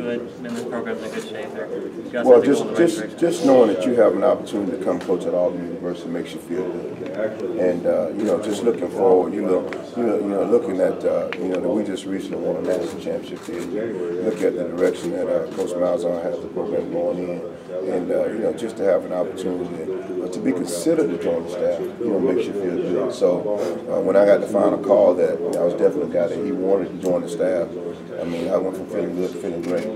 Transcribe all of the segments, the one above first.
good and this program's in good shape? Well, just knowing that you have an opportunity to come coach at Auburn University makes you feel good. And just looking forward, looking at that we just recently won a national championship here. Look at the direction that Coach Malzahn has the program going in, and just to have an opportunity to be considered to join the staff, makes you feel good. So when I got the final call that I was definitely a guy that he wanted to join the staff, I mean, I went from feeling good to feeling great.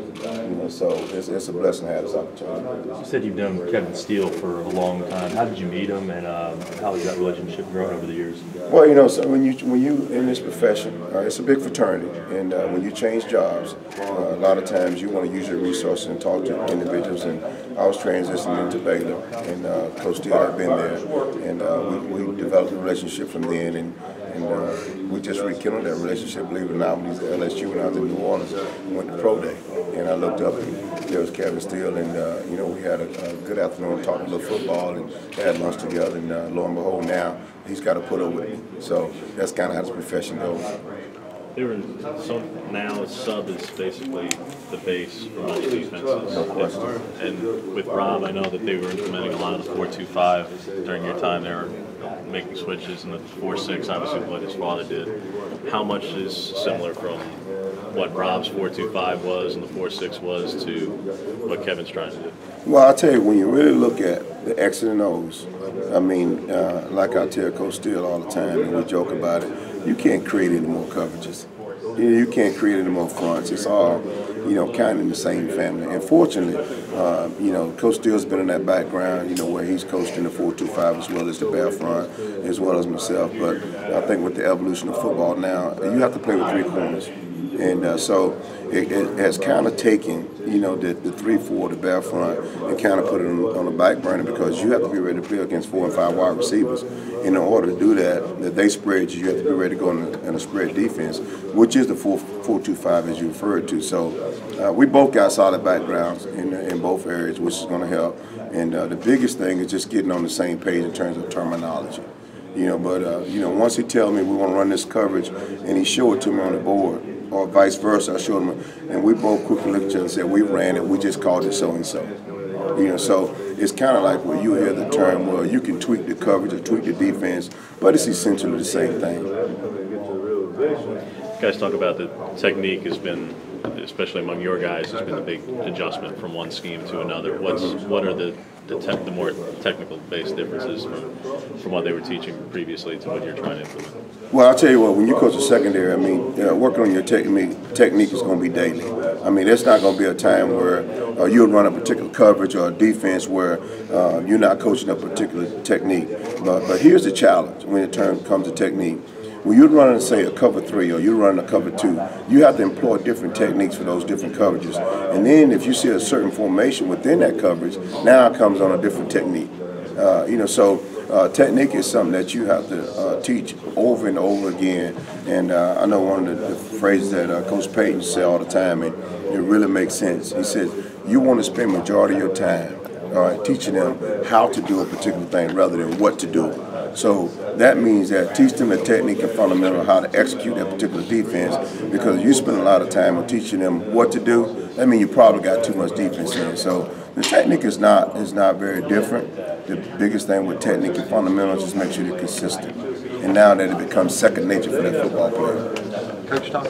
So it's a blessing to have this opportunity. You said you've known Kevin Steele for a long time. How did you meet him, and how has that relationship grown over the years? Well, so when you in this profession, it's a big fraternity, and when you change jobs, a lot of times you want to use your resources and talk to individuals. And I was transitioning into Baylor, and Coach Steele had been there, and we developed a relationship from then, and we just rekindled that relationship. Believe it or not, when he was at LSU and I was in New Orleans, we went to Pro Day, and I looked up and there was Kevin Steele, and we had a good afternoon talking a little football and had lunch together, and lo and behold, now he's got to put up with me. So that's kind of how this profession goes. Now sub is basically the base for most defenses. No question. And with Rob, I know that they were implementing a lot of the 4-2-5 during your time. They were making switches, and the 4-6, obviously what his father did. How much is similar from what Rob's 4-2-5 was and the 4-6 was to what Kevin's trying to do? Well, I'll tell you, when you really look at the X and O's, I mean, like I tell Coach Steele all the time, and we joke about it, you can't create any more coverages. You can't create any more fronts. It's all, kind of in the same family. And fortunately, Coach Steele's been in that background, where he's coached in the 4-2-5 as well as the bear front, as well as myself. But I think with the evolution of football now, you have to play with three corners. And so it has kind of taken, the 3-4, the bear front, and kind of put it on the back burner, because you have to be ready to play against 4 and 5 wide receivers. And in order to do that they spread you have to be ready to go in a spread defense, which is the 4-2-5 as you referred to. So we both got solid backgrounds in both areas, which is going to help. And the biggest thing is just getting on the same page in terms of terminology. Once he tells me we want to run this coverage and he showed it to me on the board, or vice versa, I showed him, and we both quickly looked at each other and said, we ran it, we just called it so-and-so. So it's kind of like when you hear the term, well, you can tweak the coverage or tweak the defense, but it's essentially the same thing. You guys talk about the technique has been, especially among your guys, has been a big adjustment from one scheme to another. What are the more technical based differences from what they were teaching previously to what you're trying to implement? Well, I'll tell you what, when you coach a secondary, I mean, working on your technique is going to be daily. I mean, there's not going to be a time where you'll run a particular coverage or a defense where you're not coaching a particular technique. But here's the challenge when it comes to technique. When you're running, say, a cover 3 or you're running a cover 2, you have to employ different techniques for those different coverages. And then if you see a certain formation within that coverage, now it comes on a different technique. Technique is something that you have to teach over and over again. And I know one of the phrases that Coach Payton says all the time, and it really makes sense. He says, you want to spend majority of your time teaching them how to do a particular thing rather than what to do. So that means that teach them the technique and fundamental how to execute that particular defense, because you spend a lot of time on teaching them what to do, that means you probably got too much defense in it. So the technique is not very different. The biggest thing with technique and fundamentals is make sure you're consistent. And now that it becomes second nature for that football player. Coach,